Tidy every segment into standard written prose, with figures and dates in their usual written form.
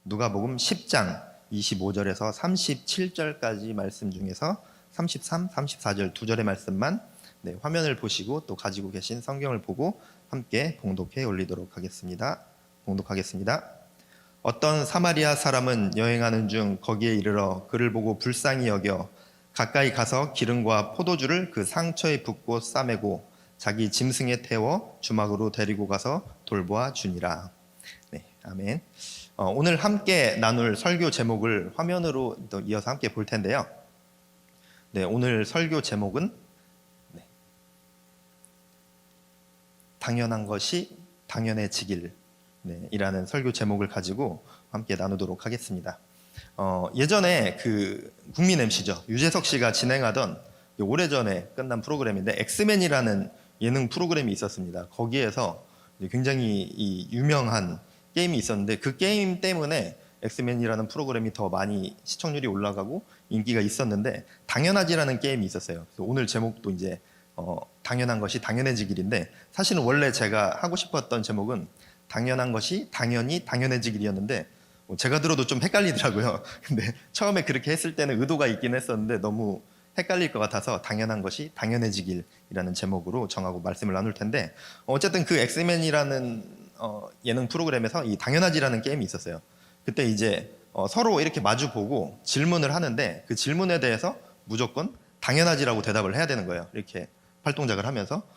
누가복음 10장 25절에서 37절까지 말씀 중에서 33, 34절 두 절의 말씀만 화면을 보시고 또 가지고 계신 성경을 보고 함께 봉독해 올리도록 하겠습니다. 봉독하겠습니다. 어떤 사마리아 사람은 여행하는 중 거기에 이르러 그를 보고 불쌍히 여겨 가까이 가서 기름과 포도주를 그 상처에 붓고 싸매고 자기 짐승에 태워 주막으로 데리고 가서 돌보아 주니라. 네, 아멘. 오늘 함께 나눌 설교 제목을 화면으로 또 이어서 함께 볼 텐데요. 네, 오늘 설교 제목은 당연한 것이 당연해지길 이라는 설교 제목을 가지고 함께 나누도록 하겠습니다. 예전에 그 국민 MC죠. 유재석 씨가 진행하던 오래전에 끝난 프로그램인데 엑스맨이라는 예능 프로그램이 있었습니다. 거기에서 굉장히 유명한 게임이 있었는데 그 게임 때문에 엑스맨이라는 프로그램이 더 많이 시청률이 올라가고 인기가 있었는데 당연하지라는 게임이 있었어요. 그래서 오늘 제목도 이제 당연한 것이 당연해지길인데 사실은 원래 제가 하고 싶었던 제목은 당연한 것이 당연히 당연해지길이었는데 제가 들어도 좀 헷갈리더라고요. 근데 처음에 그렇게 했을 때는 의도가 있긴 했었는데 너무 헷갈릴 것 같아서 당연한 것이 당연해지길이라는 제목으로 정하고 말씀을 나눌 텐데 어쨌든 그 엑스맨이라는 예능 프로그램에서 이 당연하지라는 게임이 있었어요. 그때 이제 서로 이렇게 마주보고 질문을 하는데 그 질문에 대해서 무조건 당연하지라고 대답을 해야 되는 거예요. 이렇게 팔동작을 하면서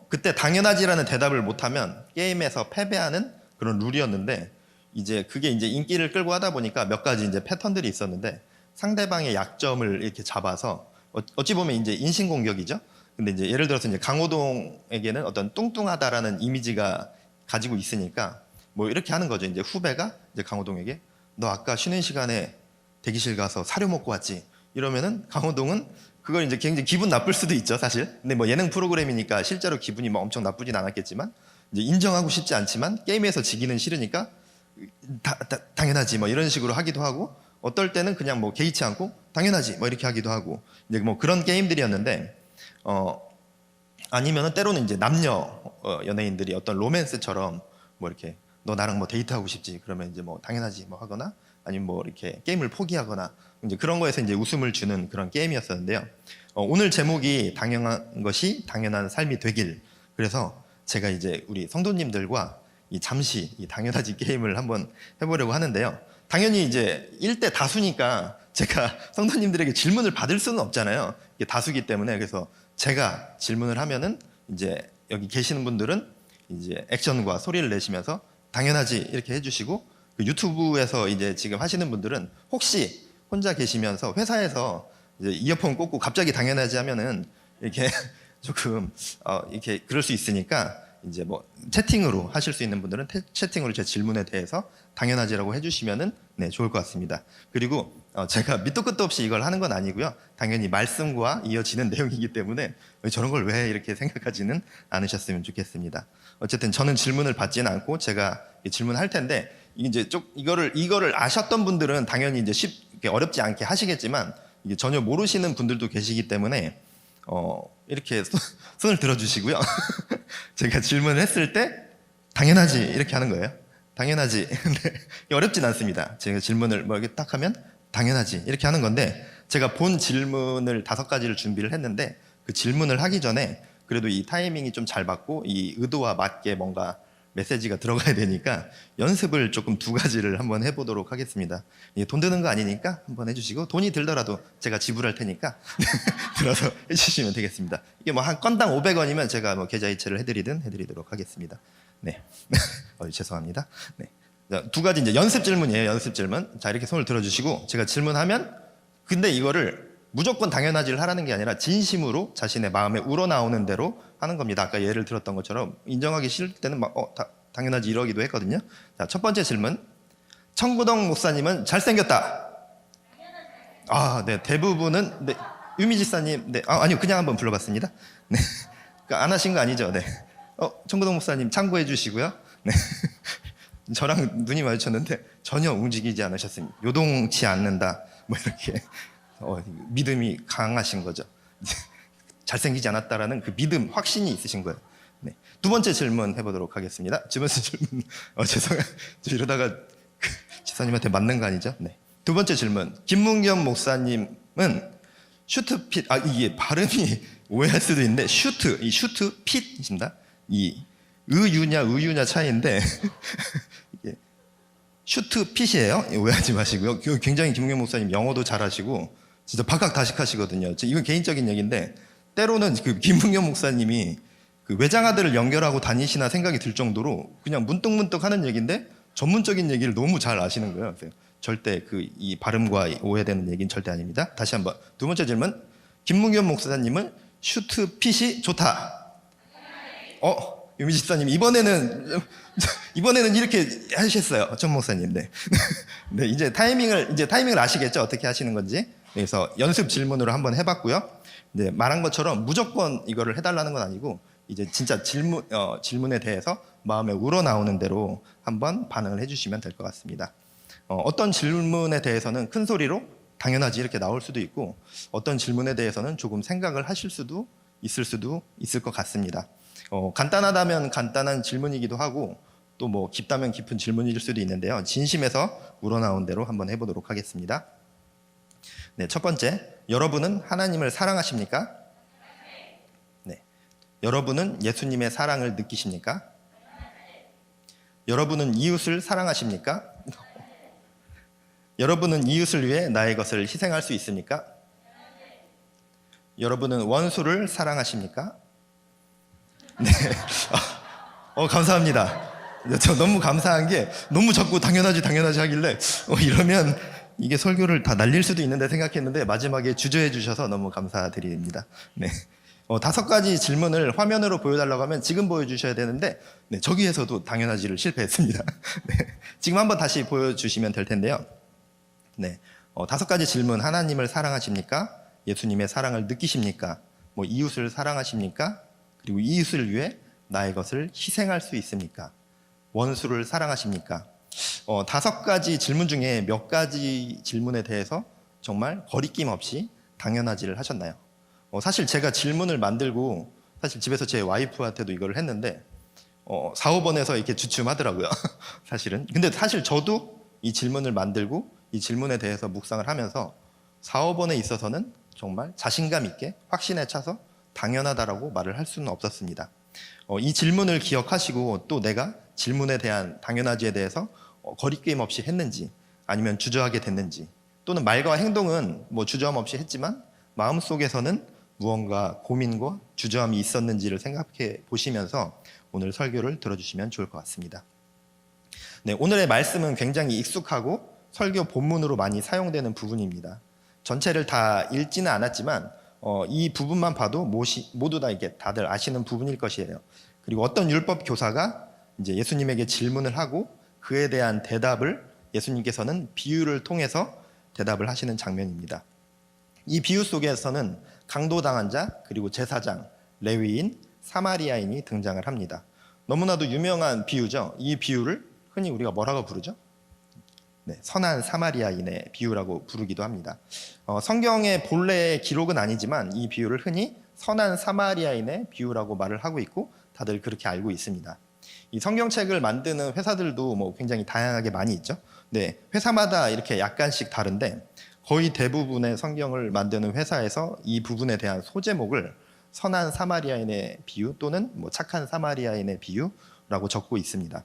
그때 당연하지라는 대답을 못하면 게임에서 패배하는 그런 룰이었는데 이제 그게 이제 인기를 끌고 하다 보니까 몇 가지 이제 패턴들이 있었는데 상대방의 약점을 이렇게 잡아서 어찌 보면 이제 인신공격이죠. 근데 이제 예를 들어서 이제 강호동에게는 어떤 뚱뚱하다라는 이미지가 가지고 있으니까 뭐 이렇게 하는 거죠. 이제 후배가 이제 강호동에게 너 아까 쉬는 시간에 대기실 가서 사료 먹고 왔지? 이러면은 강호동은 그걸 이제 굉장히 기분 나쁠 수도 있죠, 사실. 근데 뭐 예능 프로그램이니까 실제로 기분이 뭐 엄청 나쁘진 않았겠지만 이제 인정하고 싶지 않지만 게임에서 지기는 싫으니까 당연하지 뭐 이런 식으로 하기도 하고 어떨 때는 그냥 뭐 개의치 않고 당연하지 뭐 이렇게 하기도 하고 이제 뭐 그런 게임들이었는데 아니면은 때로는 이제 남녀 연예인들이 어떤 로맨스처럼 뭐 이렇게 너 나랑 뭐 데이트하고 싶지 그러면 이제 뭐 당연하지 뭐 하거나 아니면 뭐 이렇게 게임을 포기하거나 이제 그런 거에서 이제 웃음을 주는 그런 게임이었었는데요. 오늘 제목이 당연한 것이 당연한 삶이 되길. 그래서 제가 이제 우리 성도님들과 잠시 이 당연하지 게임을 한번 해보려고 하는데요. 당연히 이제 1대 다수니까 제가 성도님들에게 질문을 받을 수는 없잖아요. 이게 다수기 때문에. 그래서 제가 질문을 하면은 이제 여기 계시는 분들은 이제 액션과 소리를 내시면서 당연하지 이렇게 해주시고 그 유튜브에서 이제 지금 하시는 분들은 혹시 혼자 계시면서 회사에서 이제 이어폰 꽂고 갑자기 당연하지 하면은 이렇게 조금 이렇게 그럴 수 있으니까 이제 뭐 채팅으로 하실 수 있는 분들은 채팅으로 제 질문에 대해서 당연하지라고 해주시면은 좋을 것 같습니다. 그리고 제가 밑도 끝도 없이 이걸 하는 건 아니고요. 당연히 말씀과 이어지는 내용이기 때문에 저런 걸 왜 이렇게 생각하지는 않으셨으면 좋겠습니다. 어쨌든 저는 질문을 받지는 않고 제가 질문할 텐데 이제 이거를 아셨던 분들은 당연히 이제 쉽게 어렵지 않게 하시겠지만 이게 전혀 모르시는 분들도 계시기 때문에 이렇게 손을 들어주시고요. 제가 질문을 했을 때 당연하지 이렇게 하는 거예요. 당연하지. 근데 어렵진 않습니다. 제가 질문을 뭐 이렇게 딱 하면 당연하지 이렇게 하는 건데 제가 본 질문을 5가지를 준비를 했는데 그 질문을 하기 전에 그래도 이 타이밍이 좀 잘 맞고 이 의도와 맞게 뭔가 메시지가 들어가야 되니까 연습을 조금 2가지를 한번 해보도록 하겠습니다. 돈 드는 거 아니니까 한번 해주시고 돈이 들더라도 제가 지불할 테니까 들어서 해주시면 되겠습니다. 이게 뭐 한 건당 500원이면 제가 뭐 계좌이체를 해드리도록 하겠습니다. 네, 죄송합니다. 네, 2가지 이제 연습 질문이에요. 연습 질문. 자 이렇게 손을 들어주시고 제가 질문하면 근데 이거를 무조건 당연하지를 하라는 게 아니라 진심으로 자신의 마음에 우러나오는 대로 하는 겁니다. 아까 예를 들었던 것처럼 인정하기 싫을 때는 막 당연하지 이러기도 했거든요. 자, 첫 번째 질문. 청구동 목사님은 잘생겼다. 네, 대부분은 유미 지사님, 아니요, 그냥 한번 불러봤습니다. 네, 그러니까 안 하신 거 아니죠? 네. 청구동 목사님 참고해 주시고요. 네. 저랑 눈이 마주쳤는데 전혀 움직이지 않으셨습니다. 요동치 않는다. 뭐 이렇게. 믿음이 강하신 거죠. 잘생기지 않았다라는 그 믿음, 확신이 있으신 거예요. 네. 2번째 질문 해보도록 하겠습니다. 두 번째 질문, 죄송해요. 이러다가 집사님한테 맞는 거 아니죠? 네. 두 번째 질문. 김문겸 목사님은 슈트 핏, 이게 발음이 오해할 수도 있는데 이 슈트 핏입니다. 이 의유냐 차이인데 이게 슈트 핏이에요. 오해하지 마시고요. 굉장히 김문겸 목사님 영어도 잘하시고 진짜 박학다식하시거든요. 이건 개인적인 얘기인데 때로는 그 김문겸 목사님이 그 외장하들을 연결하고 다니시나 생각이 들 정도로 그냥 문득문득 하는 얘기인데 전문적인 얘기를 너무 잘 아시는 거예요. 절대 이 발음과 오해되는 얘기는 절대 아닙니다. 다시 한번 두 번째 질문. 김문겸 목사님은 슈트 핏이 좋다. 유미 집사님 이번에는 이렇게 하셨어요. 전 목사님. 네. 네, 이제 타이밍을 아시겠죠? 어떻게 하시는 건지. 그래서 연습 질문으로 한번 해봤고요. 네, 말한 것처럼 무조건 이거를 해달라는 건 아니고 이제 진짜 질문에 대해서 마음에 우러나오는 대로 한번 반응을 해주시면 될 것 같습니다. 어떤 질문에 대해서는 큰 소리로 당연하지 이렇게 나올 수도 있고 어떤 질문에 대해서는 조금 생각을 하실 수도 있을 것 같습니다. 간단하다면 간단한 질문이기도 하고 또 뭐 깊다면 깊은 질문일 수도 있는데요. 진심에서 우러나온 대로 한번 해보도록 하겠습니다. 네, 첫 번째, 여러분은 하나님을 사랑하십니까? 네. 여러분은 예수님의 사랑을 느끼십니까? 여러분은 이웃을 사랑하십니까? 여러분은 이웃을 위해 나의 것을 희생할 수 있습니까? 여러분은 원수를 사랑하십니까? 네. 감사합니다. 저 너무 감사한 게 너무 자꾸 당연하지 하길래 이러면 이게 설교를 다 날릴 수도 있는데 생각했는데 마지막에 주저해 주셔서 너무 감사드립니다. 네. 5가지 질문을 화면으로 보여달라고 하면 지금 보여주셔야 되는데 네, 저기에서도 당연하지를 실패했습니다. 네. 지금 한번 다시 보여주시면 될 텐데요. 네. 5가지 질문. 하나님을 사랑하십니까? 예수님의 사랑을 느끼십니까? 이웃을 사랑하십니까? 그리고 이웃을 위해 나의 것을 희생할 수 있습니까? 원수를 사랑하십니까? 5가지 질문 중에 몇 가지 질문에 대해서 정말 거리낌 없이 당연하지를 하셨나요? 사실 제가 질문을 만들고 사실 집에서 제 와이프한테도 이걸 했는데 4, 5번에서 이렇게 주춤하더라고요. 사실은. 근데 사실 저도 이 질문을 만들고 이 질문에 대해서 묵상을 하면서 4, 5번에 있어서는 정말 자신감 있게 확신에 차서 당연하다라고 말을 할 수는 없었습니다. 이 질문을 기억하시고 또 내가 질문에 대한 당연하지에 대해서 거리낌 없이 했는지 아니면 주저하게 됐는지 또는 말과 행동은 주저함 없이 했지만 마음속에서는 무언가 고민과 주저함이 있었는지를 생각해 보시면서 오늘 설교를 들어주시면 좋을 것 같습니다. 네, 오늘의 말씀은 굉장히 익숙하고 설교 본문으로 많이 사용되는 부분입니다. 전체를 다 읽지는 않았지만 이 부분만 봐도 모두 다 이게 다들 아시는 부분일 것이에요. 그리고 어떤 율법 교사가 이제 예수님에게 질문을 하고 그에 대한 대답을 예수님께서는 비유를 통해서 대답을 하시는 장면입니다. 이 비유 속에서는 강도당한 자, 그리고 제사장, 레위인, 사마리아인이 등장을 합니다. 너무나도 유명한 비유죠. 이 비유를 흔히 우리가 뭐라고 부르죠? 네, 선한 사마리아인의 비유라고 부르기도 합니다. 성경의 본래의 기록은 아니지만 이 비유를 흔히 선한 사마리아인의 비유라고 말을 하고 있고 다들 그렇게 알고 있습니다. 이 성경책을 만드는 회사들도 굉장히 다양하게 많이 있죠. 네, 회사마다 이렇게 약간씩 다른데 거의 대부분의 성경을 만드는 회사에서 이 부분에 대한 소제목을 선한 사마리아인의 비유 또는 착한 사마리아인의 비유라고 적고 있습니다.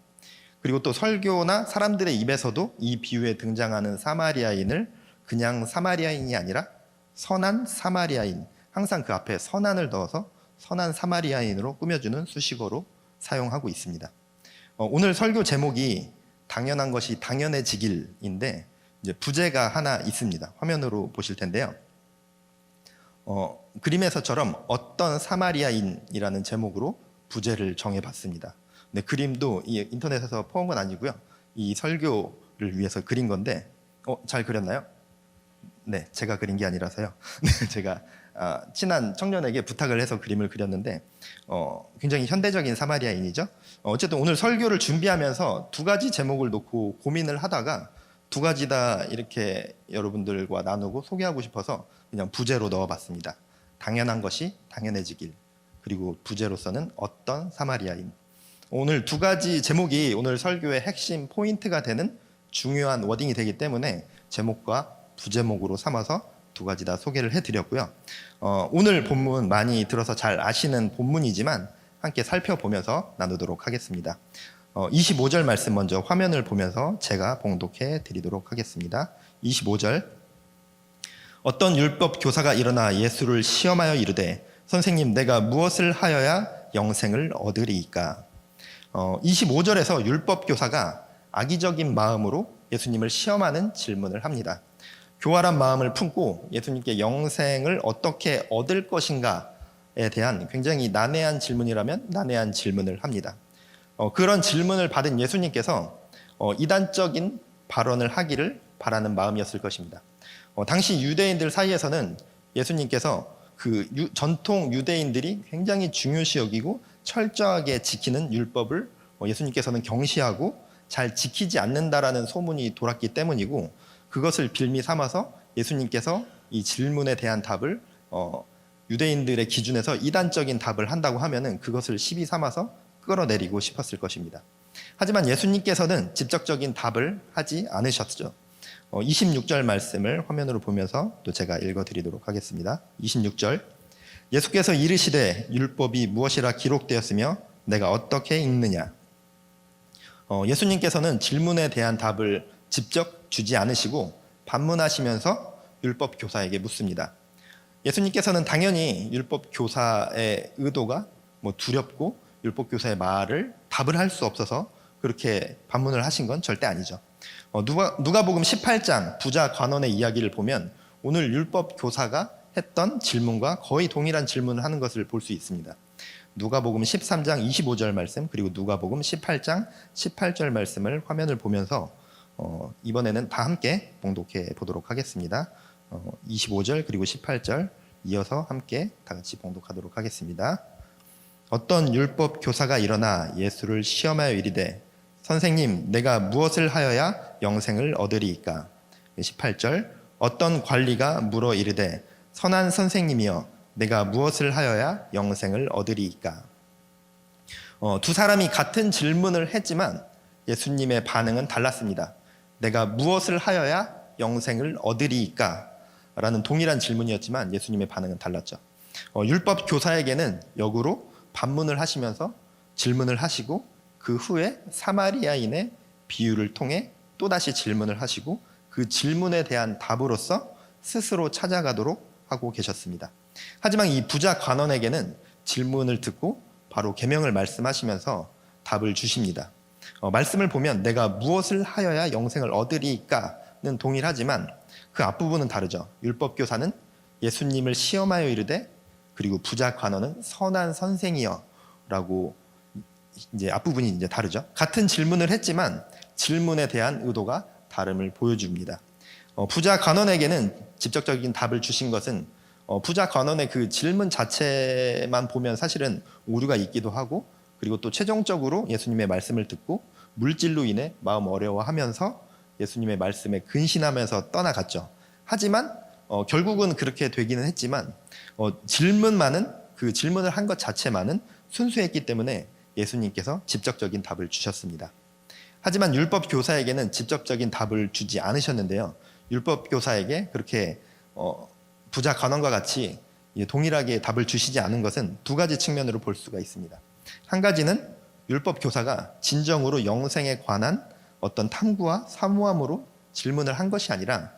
그리고 또 설교나 사람들의 입에서도 이 비유에 등장하는 사마리아인을 그냥 사마리아인이 아니라 선한 사마리아인, 항상 그 앞에 선한을 넣어서 선한 사마리아인으로 꾸며주는 수식어로 사용하고 있습니다. 오늘 설교 제목이 당연한 것이 당연해지길인데 이제 부제가 하나 있습니다. 화면으로 보실 텐데요. 그림에서처럼 어떤 사마리아인이라는 제목으로 부제를 정해봤습니다. 네, 그림도 이 인터넷에서 퍼온 건 아니고요. 이 설교를 위해서 그린 건데 잘 그렸나요? 네, 제가 그린 게 아니라서요. 네, 제가 친한 청년에게 부탁을 해서 그림을 그렸는데 굉장히 현대적인 사마리아인이죠. 어쨌든 오늘 설교를 준비하면서 2가지 제목을 놓고 고민을 하다가 2가지 다 이렇게 여러분들과 나누고 소개하고 싶어서 그냥 부제로 넣어봤습니다. 당연한 것이 당연해지길, 그리고 부제로서는 어떤 사마리아인. 오늘 2가지 제목이 오늘 설교의 핵심 포인트가 되는 중요한 워딩이 되기 때문에 제목과 부제목으로 삼아서 두 가지 다 소개를 해드렸고요. 오늘 본문 많이 들어서 잘 아시는 본문이지만 함께 살펴보면서 나누도록 하겠습니다. 25절 말씀 먼저 화면을 보면서 제가 봉독해 드리도록 하겠습니다. 25절. 어떤 율법 교사가 일어나 예수를 시험하여 이르되 선생님 내가 무엇을 하여야 영생을 얻으리이까. 25절에서 율법 교사가 악의적인 마음으로 예수님을 시험하는 질문을 합니다. 교활한 마음을 품고 예수님께 영생을 어떻게 얻을 것인가에 대한 굉장히 난해한 질문이라면 난해한 질문을 합니다. 그런 질문을 받은 예수님께서 이단적인 발언을 하기를 바라는 마음이었을 것입니다. 당시 유대인들 사이에서는 예수님께서 그 전통 유대인들이 굉장히 중요시 여기고 철저하게 지키는 율법을 예수님께서는 경시하고 잘 지키지 않는다라는 소문이 돌았기 때문이고, 그것을 빌미 삼아서 예수님께서 이 질문에 대한 답을 유대인들의 기준에서 이단적인 답을 한다고 하면은 그것을 시비 삼아서 끌어내리고 싶었을 것입니다. 하지만 예수님께서는 직접적인 답을 하지 않으셨죠. 26절 말씀을 화면으로 보면서 또 제가 읽어드리도록 하겠습니다. 26절. 예수께서 이르시되 율법이 무엇이라 기록되었으며 내가 어떻게 읽느냐. 예수님께서는 질문에 대한 답을 직접 주지 않으시고 반문하시면서 율법 교사에게 묻습니다. 예수님께서는 당연히 율법 교사의 의도가 두렵고 율법 교사의 말을 답을 할 수 없어서 그렇게 반문을 하신 건 절대 아니죠. 누가복음 18장 부자 관원의 이야기를 보면 오늘 율법 교사가 했던 질문과 거의 동일한 질문을 하는 것을 볼 수 있습니다. 누가복음 13장 25절 말씀 그리고 누가복음 18장 18절 말씀을 화면을 보면서 이번에는 다 함께 봉독해 보도록 하겠습니다. 25절 그리고 18절 이어서 함께 다 같이 봉독하도록 하겠습니다. 어떤 율법 교사가 일어나 예수를 시험하여 이르되 선생님 내가 무엇을 하여야 영생을 얻으리이까. 18절. 어떤 관리가 물어 이르되 선한 선생님이여 내가 무엇을 하여야 영생을 얻으리이까. 두 사람이 같은 질문을 했지만 예수님의 반응은 달랐습니다. 내가 무엇을 하여야 영생을 얻으리이까 라는 동일한 질문이었지만 예수님의 반응은 달랐죠. 율법 교사에게는 역으로 반문을 하시면서 질문을 하시고 그 후에 사마리아인의 비유를 통해 또다시 질문을 하시고 그 질문에 대한 답으로서 스스로 찾아가도록 하고 계셨습니다. 하지만 이 부자 관원에게는 질문을 듣고 바로 계명을 말씀하시면서 답을 주십니다. 말씀을 보면 내가 무엇을 하여야 영생을 얻으리까는 동일하지만 그 앞부분은 다르죠. 율법교사는 예수님을 시험하여 이르되 그리고 부자 관원은 선한 선생이여 라고 이제 앞부분이 이제 다르죠. 같은 질문을 했지만 질문에 대한 의도가 다름을 보여줍니다. 부자 관원에게는 직접적인 답을 주신 것은 부자 관원의 그 질문 자체만 보면 사실은 오류가 있기도 하고 그리고 또 최종적으로 예수님의 말씀을 듣고 물질로 인해 마음 어려워하면서 예수님의 말씀에 근신하면서 떠나갔죠. 하지만 결국은 그렇게 되기는 했지만 질문만은 그 질문을 한 것 자체만은 순수했기 때문에 예수님께서 직접적인 답을 주셨습니다. 하지만 율법 교사에게는 직접적인 답을 주지 않으셨는데요. 율법 교사에게 그렇게 부자 관원과 같이 동일하게 답을 주시지 않은 것은 두 가지 측면으로 볼 수가 있습니다. 한 가지는 율법 교사가 진정으로 영생에 관한 어떤 탐구와 사모함으로 질문을 한 것이 아니라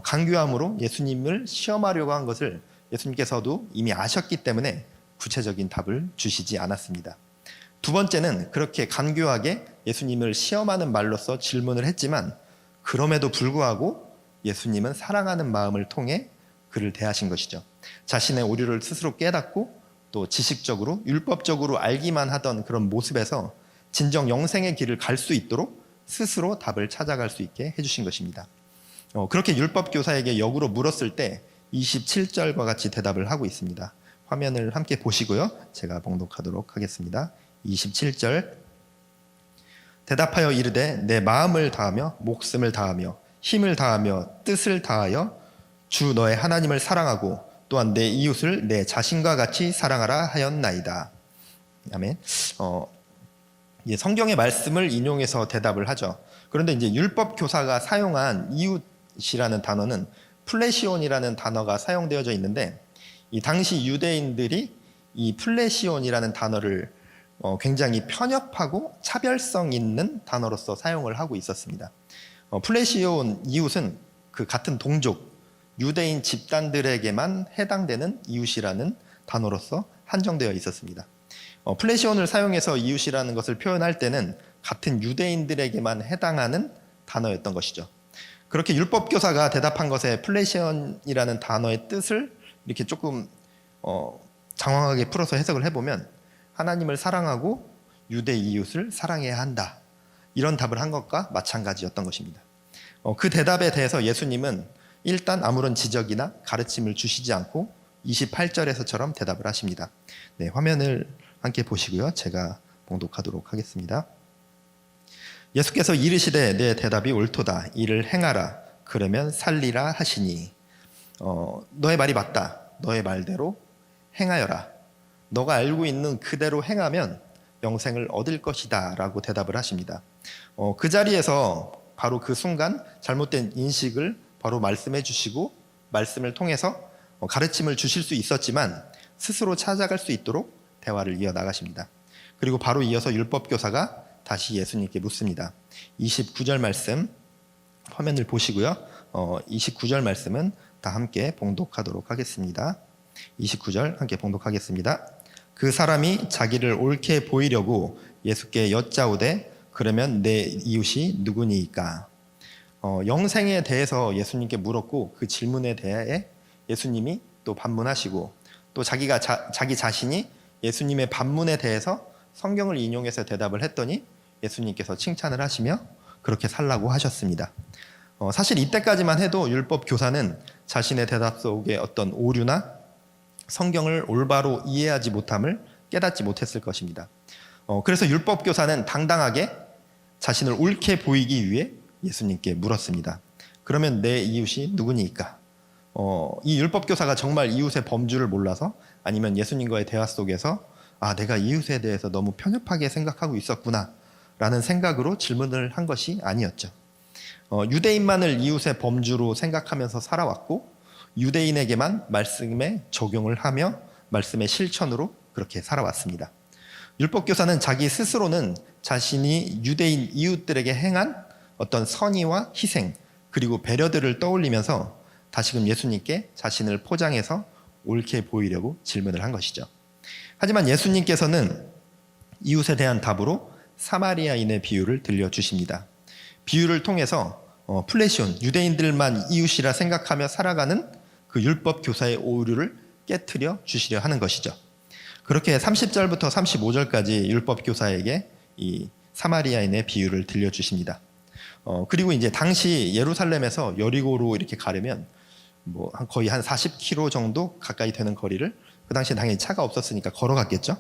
간교함으로 예수님을 시험하려고 한 것을 예수님께서도 이미 아셨기 때문에 구체적인 답을 주시지 않았습니다. 두 번째는 그렇게 간교하게 예수님을 시험하는 말로써 질문을 했지만 그럼에도 불구하고 예수님은 사랑하는 마음을 통해 그를 대하신 것이죠. 자신의 오류를 스스로 깨닫고 또 지식적으로 율법적으로 알기만 하던 그런 모습에서 진정 영생의 길을 갈 수 있도록 스스로 답을 찾아갈 수 있게 해주신 것입니다. 그렇게 율법 교사에게 역으로 물었을 때 27절과 같이 대답을 하고 있습니다. 화면을 함께 보시고요. 제가 봉독하도록 하겠습니다. 27절. 대답하여 이르되 내 마음을 다하며 목숨을 다하며 힘을 다하며 뜻을 다하여 주 너의 하나님을 사랑하고 또한 내 이웃을 내 자신과 같이 사랑하라 하였나이다. 아멘. 이제 성경의 말씀을 인용해서 대답을 하죠. 그런데 이제 율법 교사가 사용한 이웃이라는 단어는 플레시온이라는 단어가 사용되어져 있는데, 이 당시 유대인들이 이 플레시온이라는 단어를 굉장히 편협하고 차별성 있는 단어로서 사용을 하고 있었습니다. 플레시온 이웃은 그 같은 동족 유대인 집단들에게만 해당되는 이웃이라는 단어로서 한정되어 있었습니다. 플레시온을 사용해서 이웃이라는 것을 표현할 때는 같은 유대인들에게만 해당하는 단어였던 것이죠. 그렇게 율법교사가 대답한 것에 플레시온이라는 단어의 뜻을 이렇게 조금 장황하게 풀어서 해석을 해보면, 하나님을 사랑하고 유대 이웃을 사랑해야 한다, 이런 답을 한 것과 마찬가지였던 것입니다. 그 대답에 대해서 예수님은 일단 아무런 지적이나 가르침을 주시지 않고 28절에서처럼 대답을 하십니다. 네, 화면을 함께 보시고요. 제가 봉독하도록 하겠습니다. 예수께서 이르시되 내 대답이 옳도다. 이를 행하라. 그러면 살리라 하시니, 너의 말이 맞다. 너의 말대로 행하여라. 너가 알고 있는 그대로 행하면 영생을 얻을 것이다 라고 대답을 하십니다. 그 자리에서 바로 그 순간 잘못된 인식을 바로 말씀해 주시고, 말씀을 통해서 가르침을 주실 수 있었지만 스스로 찾아갈 수 있도록 대화를 이어나가십니다. 그리고 바로 이어서 율법교사가 다시 예수님께 묻습니다. 29절 말씀 화면을 보시고요. 29절 말씀은 다 함께 봉독하도록 하겠습니다. 29절 함께 봉독하겠습니다. 그 사람이 자기를 옳게 보이려고 예수께 여짜오되 그러면 내 이웃이 누구니이까? 영생에 대해서 예수님께 물었고, 그 질문에 대해 예수님이 또 반문하시고, 또 자기 자신이 예수님의 반문에 대해서 성경을 인용해서 대답을 했더니 예수님께서 칭찬을 하시며 그렇게 살라고 하셨습니다. 사실 이때까지만 해도 율법 교사는 자신의 대답 속에 어떤 오류나 성경을 올바로 이해하지 못함을 깨닫지 못했을 것입니다. 그래서 율법 교사는 당당하게 자신을 옳게 보이기 위해 예수님께 물었습니다. 그러면 내 이웃이 누구니까? 이 율법 교사가 정말 이웃의 범주를 몰라서, 아니면 예수님과의 대화 속에서 내가 이웃에 대해서 너무 편협하게 생각하고 있었구나 라는 생각으로 질문을 한 것이 아니었죠. 유대인만을 이웃의 범주로 생각하면서 살아왔고, 유대인에게만 말씀에 적용을 하며 말씀의 실천으로 그렇게 살아왔습니다. 율법교사는 자기 스스로는 자신이 유대인 이웃들에게 행한 어떤 선의와 희생, 그리고 배려들을 떠올리면서 다시금 예수님께 자신을 포장해서 옳게 보이려고 질문을 한 것이죠. 하지만 예수님께서는 이웃에 대한 답으로 사마리아인의 비유를 들려주십니다. 비유를 통해서 플레시온, 유대인들만 이웃이라 생각하며 살아가는 그 율법 교사의 오류를 깨트려 주시려 하는 것이죠. 그렇게 30절부터 35절까지 율법 교사에게 이 사마리아인의 비유를 들려주십니다. 그리고 이제 당시 예루살렘에서 여리고로 이렇게 가려면 거의 한 40km 정도 가까이 되는 거리를, 그 당시에 당연히 차가 없었으니까 걸어갔겠죠.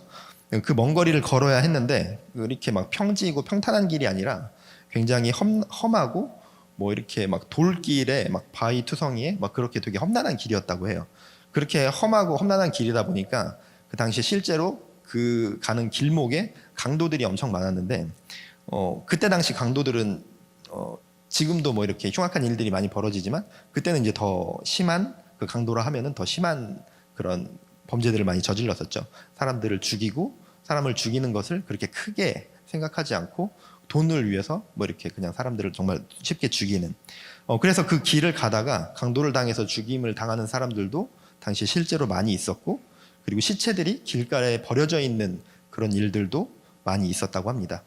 그 먼 거리를 걸어야 했는데, 이렇게 막 평지이고 평탄한 길이 아니라 굉장히 험하고 이렇게 막 돌길에 막 바위 투성이에 막 그렇게 되게 험난한 길이었다고 해요. 그렇게 험하고 험난한 길이다 보니까 그 당시 실제로 그 가는 길목에 강도들이 엄청 많았는데, 그때 당시 강도들은 지금도 이렇게 흉악한 일들이 많이 벌어지지만, 그때는 이제 더 심한, 그 강도라 하면은 더 심한 그런 범죄들을 많이 저질렀었죠. 사람들을 죽이고, 사람을 죽이는 것을 그렇게 크게 생각하지 않고 돈을 위해서 이렇게 그냥 사람들을 정말 쉽게 죽이는. 그래서 그 길을 가다가 강도를 당해서 죽임을 당하는 사람들도 당시 실제로 많이 있었고, 그리고 시체들이 길가에 버려져 있는 그런 일들도 많이 있었다고 합니다.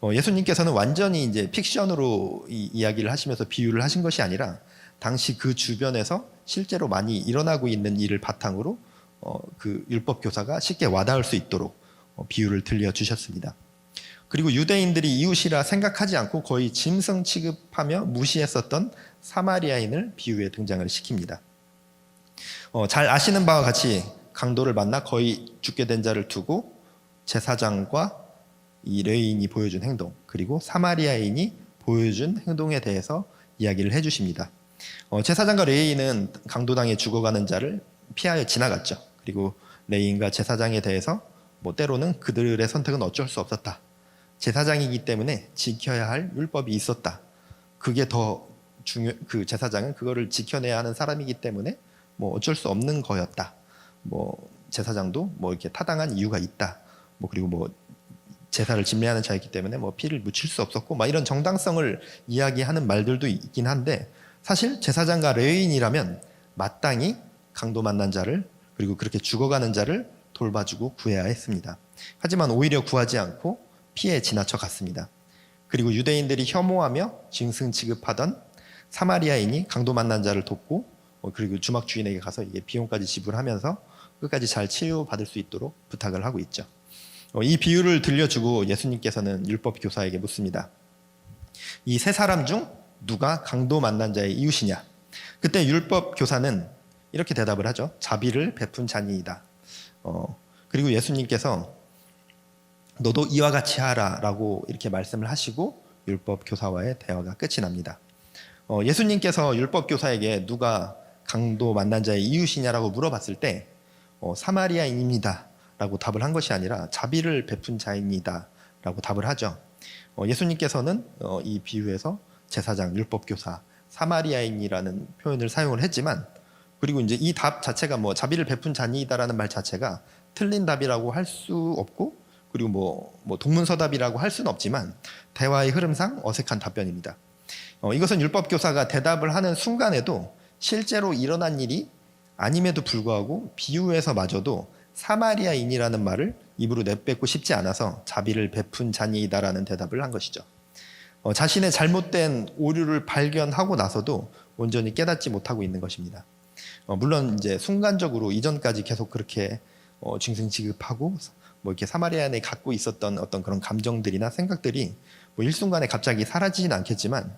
예수님께서는 완전히 이제 픽션으로 이야기를 하시면서 비유를 하신 것이 아니라, 당시 그 주변에서 실제로 많이 일어나고 있는 일을 바탕으로 그 율법 교사가 쉽게 와닿을 수 있도록 비유를 들려주셨습니다. 그리고 유대인들이 이웃이라 생각하지 않고 거의 짐승 취급하며 무시했었던 사마리아인을 비유에 등장을 시킵니다. 잘 아시는 바와 같이 강도를 만나 거의 죽게 된 자를 두고 제사장과 이 레위인이 보여준 행동, 그리고 사마리아인이 보여준 행동에 대해서 이야기를 해주십니다. 제사장과 레위인은 강도당해 죽어가는 자를 피하여 지나갔죠. 그리고 레위인과 제사장에 대해서 때로는 그들의 선택은 어쩔 수 없었다 제사장이기 때문에 지켜야 할 율법이 있었다. 그게 더 그 제사장은 그거를 지켜내야 하는 사람이기 때문에 뭐 어쩔 수 없는 거였다. 뭐 제사장도 뭐 이렇게 타당한 이유가 있다. 뭐 그리고 뭐 제사를 집례하는 자였기 때문에 뭐 피를 묻힐 수 없었고 막 이런 정당성을 이야기하는 말들도 있긴 한데, 사실 제사장과 레위인이라면 마땅히 강도 만난 자를, 그리고 그렇게 죽어가는 자를 돌봐주고 구해야 했습니다. 하지만 오히려 구하지 않고 피해 지나쳐 갔습니다. 그리고 유대인들이 혐오하며 짐승 취급하던 사마리아인이 강도 만난 자를 돕고, 그리고 주막 주인에게 가서 이게 비용까지 지불하면서 끝까지 잘 치유받을 수 있도록 부탁을 하고 있죠. 이 비유를 들려주고 예수님께서는 율법 교사에게 묻습니다. 이 세 사람 중 누가 강도 만난 자의 이웃이냐? 그때 율법 교사는 이렇게 대답을 하죠. 자비를 베푼 자니이다. 그리고 예수님께서 너도 이와 같이 하라라고 이렇게 말씀을 하시고 율법 교사와의 대화가 끝이 납니다. 예수님께서 율법 교사에게 누가 강도 만난 자의 이웃이냐라고 물어봤을 때 사마리아인입니다 라고 답을 한 것이 아니라 자비를 베푼 자입니다 라고 답을 하죠. 예수님께서는 이 비유에서 제사장, 율법교사, 사마리아인이라는 표현을 사용을 했지만, 그리고 이제 이 답 자체가 뭐 자비를 베푼 자니이다라는 말 자체가 틀린 답이라고 할 수 없고, 그리고 뭐 동문서답이라고 할 수는 없지만 대화의 흐름상 어색한 답변입니다. 이것은 율법교사가 대답을 하는 순간에도 실제로 일어난 일이 아님에도 불구하고 비유에서마저도 사마리아인이라는 말을 입으로 내뱉고 싶지 않아서 자비를 베푼 자니이다라는 대답을 한 것이죠. 자신의 잘못된 오류를 발견하고 나서도 온전히 깨닫지 못하고 있는 것입니다. 물론 이제 순간적으로 이전까지 계속 그렇게 짐승 취급하고 뭐 이렇게 사마리아인에 갖고 있었던 어떤 그런 감정들이나 생각들이 뭐 일순간에 갑자기 사라지진 않겠지만,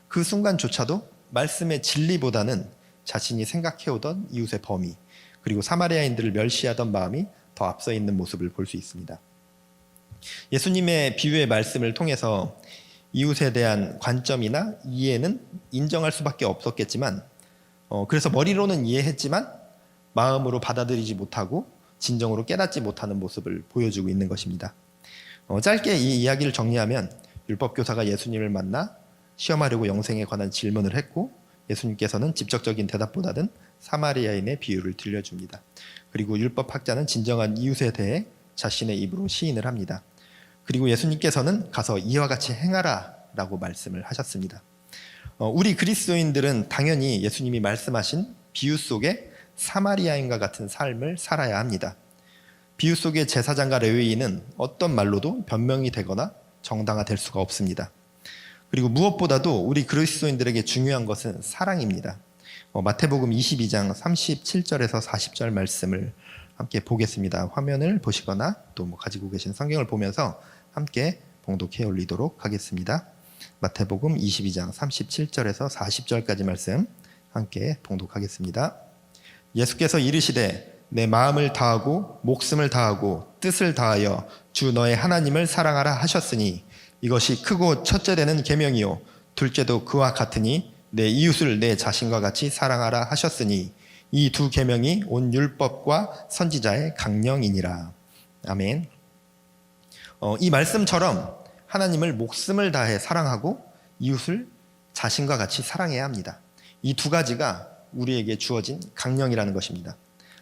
그 순간조차도 말씀의 진리보다는 자신이 생각해오던 이웃의 범위, 그리고 사마리아인들을 멸시하던 마음이 더 앞서 있는 모습을 볼 수 있습니다. 예수님의 비유의 말씀을 통해서 이웃에 대한 관점이나 이해는 인정할 수밖에 없었겠지만, 그래서 머리로는 이해했지만 마음으로 받아들이지 못하고 진정으로 깨닫지 못하는 모습을 보여주고 있는 것입니다. 짧게 이 이야기를 정리하면, 율법교사가 예수님을 만나 시험하려고 영생에 관한 질문을 했고, 예수님께서는 직접적인 대답보다는 사마리아인의 비유를 들려줍니다. 그리고 율법학자는 진정한 이웃에 대해 자신의 입으로 시인을 합니다. 그리고 예수님께서는 가서 이와 같이 행하라 라고 말씀을 하셨습니다. 우리 그리스도인들은 당연히 예수님이 말씀하신 비유 속에 사마리아인과 같은 삶을 살아야 합니다. 비유 속의 제사장과 레위인은 어떤 말로도 변명이 되거나 정당화될 수가 없습니다. 그리고 무엇보다도 우리 그리스도인들에게 중요한 것은 사랑입니다. 마태복음 22장 37절에서 40절 말씀을 함께 보겠습니다. 화면을 보시거나 또 뭐 가지고 계신 성경을 보면서 함께 봉독해 올리도록 하겠습니다. 마태복음 22장 37절에서 40절까지 말씀 함께 봉독하겠습니다. 예수께서 이르시되 내 마음을 다하고 목숨을 다하고 뜻을 다하여 주 너의 하나님을 사랑하라 하셨으니 이것이 크고 첫째 되는 계명이요 둘째도 그와 같으니 내 이웃을 내 자신과 같이 사랑하라 하셨으니 이 두 계명이 온 율법과 선지자의 강령이니라. 아멘. 이 말씀처럼 하나님을 목숨을 다해 사랑하고 이웃을 자신과 같이 사랑해야 합니다. 이 두 가지가 우리에게 주어진 강령이라는 것입니다.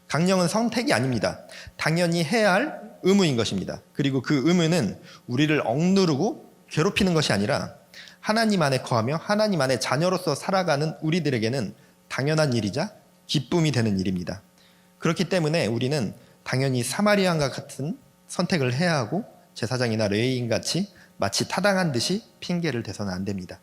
강령은 선택이 아닙니다. 당연히 해야 할 의무인 것입니다. 그리고 그 의무는 우리를 억누르고 괴롭히는 것이 아니라 하나님 안에 거하며 하나님 안에 자녀로서 살아가는 우리들에게는 당연한 일이자 기쁨이 되는 일입니다. 그렇기 때문에 우리는 당연히 사마리아인과 같은 선택을 해야 하고 제사장이나 레위인같이 마치 타당한 듯이 핑계를 대서는 안 됩니다.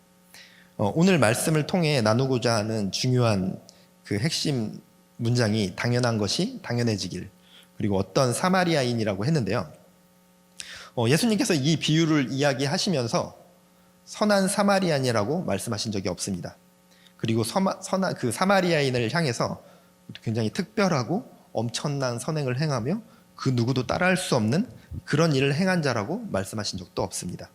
오늘 말씀을 통해 나누고자 하는 중요한 그 핵심 문장이 당연한 것이 당연해지길, 그리고 어떤 사마리아인이라고 했는데요. 예수님께서 이 비유를 이야기하시면서 선한 사마리아인이라고 말씀하신 적이 없습니다. 그리고 선한 그 사마리아인을 향해서 굉장히 특별하고 엄청난 선행을 행하며 그 누구도 따라할 수 없는 그런 일을 행한 자라고 말씀하신 적도 없습니다.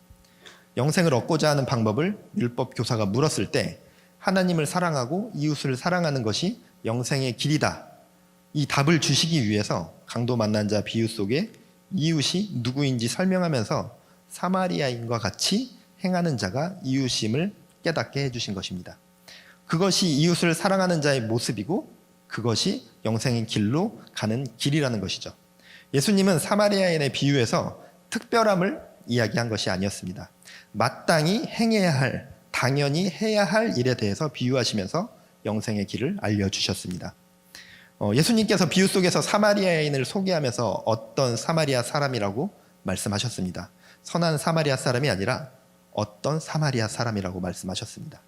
영생을 얻고자 하는 방법을 율법 교사가 물었을 때 하나님을 사랑하고 이웃을 사랑하는 것이 영생의 길이다, 이 답을 주시기 위해서 강도 만난 자 비유 속에 이웃이 누구인지 설명하면서 사마리아인과 같이 행하는 자가 이웃임을 깨닫게 해주신 것입니다. 그것이 이웃을 사랑하는 자의 모습이고 그것이 영생의 길로 가는 길이라는 것이죠. 예수님은 사마리아인의 비유에서 특별함을 이야기한 것이 아니었습니다. 마땅히 행해야 할, 당연히 해야 할 일에 대해서 비유하시면서 영생의 길을 알려주셨습니다. 예수님께서 비유 속에서 사마리아인을 소개하면서 어떤 사마리아 사람이라고 말씀하셨습니다. 선한 사마리아 사람이 아니라 어떤 사마리아 사람이라고 말씀하셨습니다.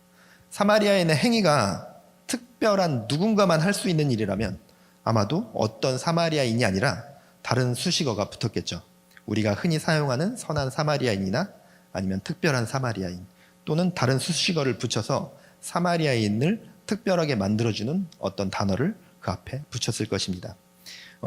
사마리아인의 행위가 특별한 누군가만 할 수 있는 일이라면 아마도 어떤 사마리아인이 아니라 다른 수식어가 붙었겠죠. 우리가 흔히 사용하는 선한 사마리아인이나 아니면 특별한 사마리아인 또는 다른 수식어를 붙여서 사마리아인을 특별하게 만들어주는 어떤 단어를 그 앞에 붙였을 것입니다.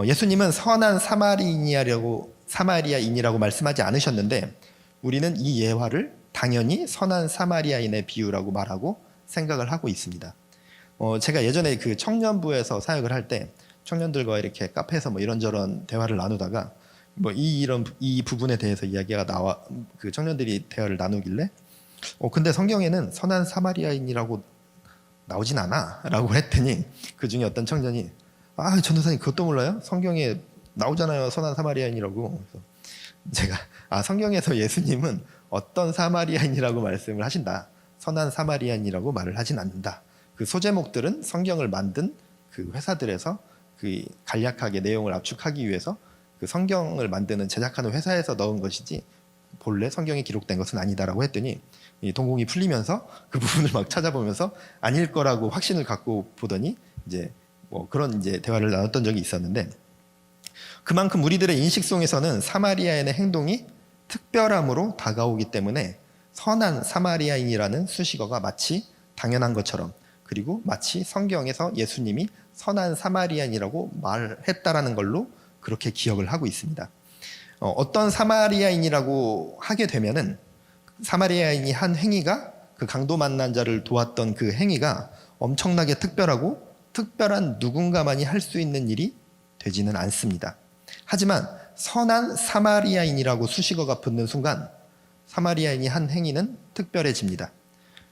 예수님은 선한 사마리아인이라고 말씀하지 않으셨는데 우리는 이 예화를 당연히 선한 사마리아인의 비유라고 말하고 생각을 하고 있습니다. 제가 예전에 그 청년부에서 사역을 할 때 청년들과 이렇게 카페에서 뭐 이런저런 대화를 나누다가 뭐 이 부분에 대해서 이야기가 나와 그 청년들이 대화를 나누길래 근데 성경에는 선한 사마리아인이라고 나오진 않아라고 했더니 그 중에 어떤 청년이 전도사님 그것도 몰라요? 성경에 나오잖아요 선한 사마리아인이라고. 그래서 제가 성경에서 예수님은 어떤 사마리아인이라고 말씀을 하신다. 선한 사마리아인이라고 말을 하진 않는다. 그 소제목들은 성경을 만든 그 회사들에서 그 간략하게 내용을 압축하기 위해서 그 성경을 만드는 제작하는 회사에서 넣은 것이지 본래 성경에 기록된 것은 아니다라고 했더니 이 동공이 풀리면서 그 부분을 막 찾아보면서 아닐 거라고 확신을 갖고 보더니 이제 뭐 그런 이제 대화를 나눴던 적이 있었는데 그만큼 우리들의 인식 속에서는 사마리아인의 행동이 특별함으로 다가오기 때문에 선한 사마리아인이라는 수식어가 마치 당연한 것처럼 그리고 마치 성경에서 예수님이 선한 사마리아인이라고 말했다라는 걸로 그렇게 기억을 하고 있습니다. 어떤 사마리아인이라고 하게 되면은 사마리아인이 한 행위가 그 강도 만난 자를 도왔던 그 행위가 엄청나게 특별하고 특별한 누군가만이 할 수 있는 일이 되지는 않습니다. 하지만 선한 사마리아인이라고 수식어가 붙는 순간 사마리아인이 한 행위는 특별해집니다.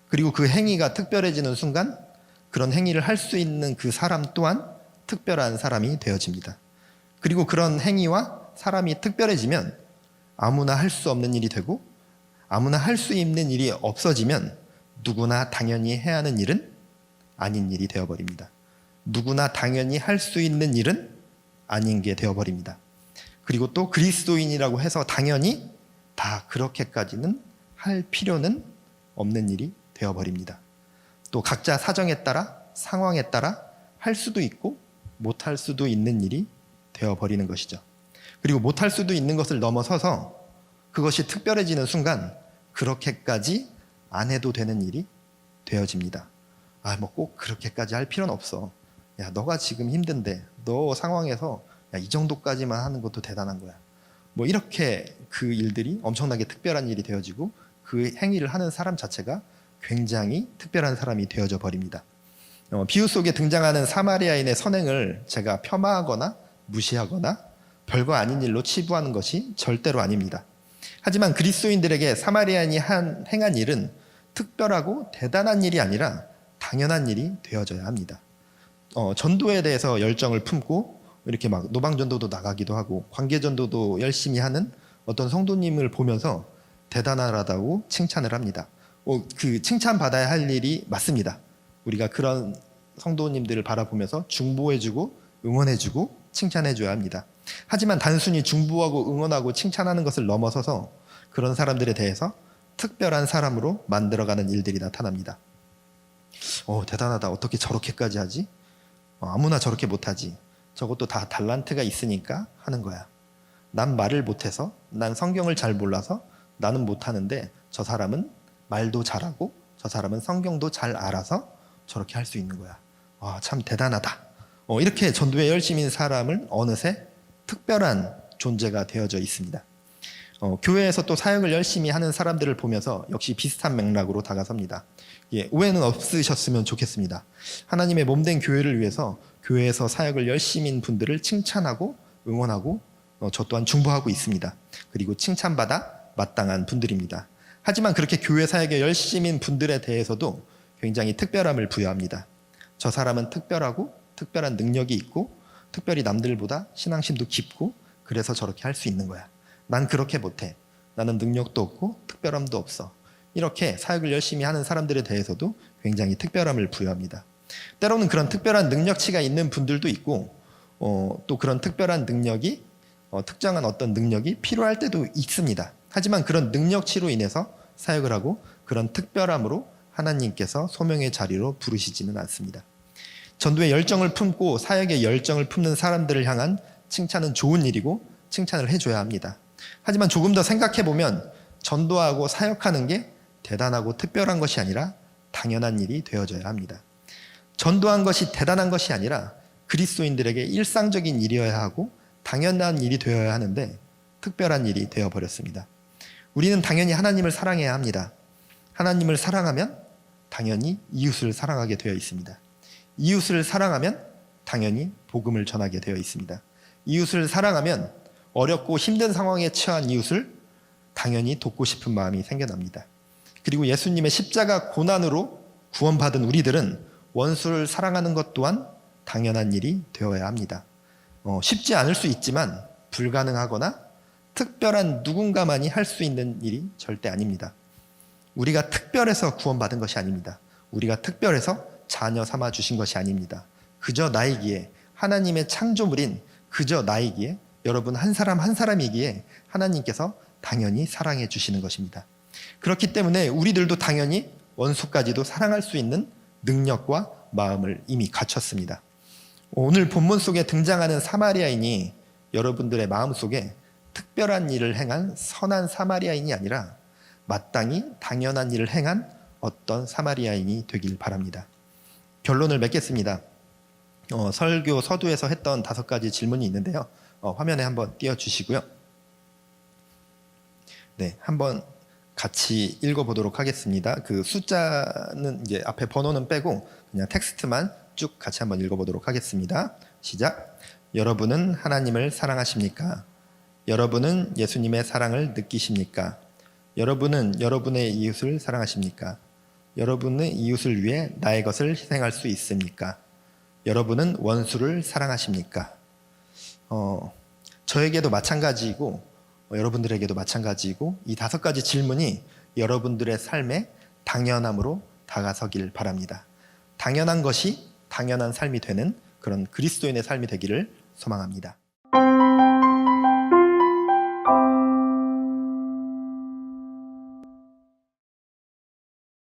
그리고 그 행위가 특별해지는 순간 그런 행위를 할 수 있는 그 사람 또한 특별한 사람이 되어집니다. 그리고 그런 행위와 사람이 특별해지면 아무나 할 수 없는 일이 되고 아무나 할 수 있는 일이 없어지면 누구나 당연히 해야 하는 일은 아닌 일이 되어버립니다. 누구나 당연히 할 수 있는 일은 아닌 게 되어버립니다. 그리고 또 그리스도인이라고 해서 당연히 다 그렇게까지는 할 필요는 없는 일이 되어버립니다. 또 각자 사정에 따라 상황에 따라 할 수도 있고 못할 수도 있는 일이 되어버리는 것이죠. 그리고 못할 수도 있는 것을 넘어서서 그것이 특별해지는 순간 그렇게까지 안 해도 되는 일이 되어집니다. 뭐 꼭 그렇게까지 할 필요는 없어. 야, 너가 지금 힘든데 너 상황에서 이 정도까지만 하는 것도 대단한 거야. 뭐 이렇게 그 일들이 엄청나게 특별한 일이 되어지고 그 행위를 하는 사람 자체가 굉장히 특별한 사람이 되어져 버립니다. 비유 속에 등장하는 사마리아인의 선행을 제가 폄하하거나 무시하거나 별거 아닌 일로 치부하는 것이 절대로 아닙니다. 하지만 그리스도인들에게 사마리아인이 행한 일은 특별하고 대단한 일이 아니라 당연한 일이 되어져야 합니다. 전도에 대해서 열정을 품고 이렇게 막 노방전도도 나가기도 하고 관계전도도 열심히 하는 어떤 성도님을 보면서 대단하다고 칭찬을 합니다. 그 칭찬받아야 할 일이 맞습니다. 우리가 그런 성도님들을 바라보면서 중보해주고 응원해주고 칭찬해줘야 합니다. 하지만 단순히 중보하고 응원하고 칭찬하는 것을 넘어서서 그런 사람들에 대해서 특별한 사람으로 만들어가는 일들이 나타납니다. 대단하다. 어떻게 저렇게까지 하지? 아무나 저렇게 못하지. 저것도 다 달란트가 있으니까 하는 거야. 난 말을 못해서, 난 성경을 잘 몰라서 나는 못하는데 저 사람은 말도 잘하고 저 사람은 성경도 잘 알아서 저렇게 할 수 있는 거야. 참 대단하다. 이렇게 전도에 열심인 사람은 어느새 특별한 존재가 되어져 있습니다. 교회에서 또 사역을 열심히 하는 사람들을 보면서 역시 비슷한 맥락으로 다가섭니다. 오해는 없으셨으면 좋겠습니다. 하나님의 몸된 교회를 위해서 교회에서 사역을 열심히 한 분들을 칭찬하고 응원하고 저 또한 중보하고 있습니다. 그리고 칭찬받아 마땅한 분들입니다. 하지만 그렇게 교회 사역에 열심인 분들에 대해서도 굉장히 특별함을 부여합니다. 저 사람은 특별하고 특별한 능력이 있고 특별히 남들보다 신앙심도 깊고 그래서 저렇게 할 수 있는 거야. 난 그렇게 못해. 나는 능력도 없고 특별함도 없어. 이렇게 사역을 열심히 하는 사람들에 대해서도 굉장히 특별함을 부여합니다. 때로는 그런 특별한 능력치가 있는 분들도 있고 또 그런 특별한 능력이 특정한 어떤 능력이 필요할 때도 있습니다. 하지만 그런 능력치로 인해서 사역을 하고 그런 특별함으로 하나님께서 소명의 자리로 부르시지는 않습니다. 전도의 열정을 품고 사역의 열정을 품는 사람들을 향한 칭찬은 좋은 일이고 칭찬을 해줘야 합니다. 하지만 조금 더 생각해보면 전도하고 사역하는 게 대단하고 특별한 것이 아니라 당연한 일이 되어져야 합니다. 전도한 것이 대단한 것이 아니라 그리스도인들에게 일상적인 일이어야 하고 당연한 일이 되어야 하는데 특별한 일이 되어버렸습니다. 우리는 당연히 하나님을 사랑해야 합니다. 하나님을 사랑하면 당연히 이웃을 사랑하게 되어 있습니다. 이웃을 사랑하면 당연히 복음을 전하게 되어 있습니다. 이웃을 사랑하면 어렵고 힘든 상황에 처한 이웃을 당연히 돕고 싶은 마음이 생겨납니다. 그리고 예수님의 십자가 고난으로 구원받은 우리들은 원수를 사랑하는 것 또한 당연한 일이 되어야 합니다. 쉽지 않을 수 있지만 불가능하거나 특별한 누군가만이 할 수 있는 일이 절대 아닙니다. 우리가 특별해서 구원받은 것이 아닙니다. 우리가 특별해서 자녀 삼아 주신 것이 아닙니다. 그저 나이기에 하나님의 창조물인 그저 나이기에 여러분 한 사람 한 사람이기에 하나님께서 당연히 사랑해 주시는 것입니다. 그렇기 때문에 우리들도 당연히 원수까지도 사랑할 수 있는 능력과 마음을 이미 갖췄습니다. 오늘 본문 속에 등장하는 사마리아인이 여러분들의 마음속에 특별한 일을 행한 선한 사마리아인이 아니라 마땅히 당연한 일을 행한 어떤 사마리아인이 되길 바랍니다. 결론을 맺겠습니다. 설교 서두에서 했던 5가지 질문이 있는데요. 화면에 한번 띄워주시고요. 네, 한번 같이 읽어보도록 하겠습니다. 그 숫자는 이제 앞에 번호는 빼고 그냥 텍스트만 쭉 같이 한번 읽어보도록 하겠습니다. 시작. 여러분은 하나님을 사랑하십니까? 여러분은 예수님의 사랑을 느끼십니까? 여러분은 여러분의 이웃을 사랑하십니까? 여러분의 이웃을 위해 나의 것을 희생할 수 있습니까? 여러분은 원수를 사랑하십니까? 저에게도 마찬가지이고 여러분들에게도 마찬가지이고 이 5가지 질문이 여러분들의 삶에 당연함으로 다가서길 바랍니다. 당연한 것이 당연한 삶이 되는 그런 그리스도인의 삶이 되기를 소망합니다.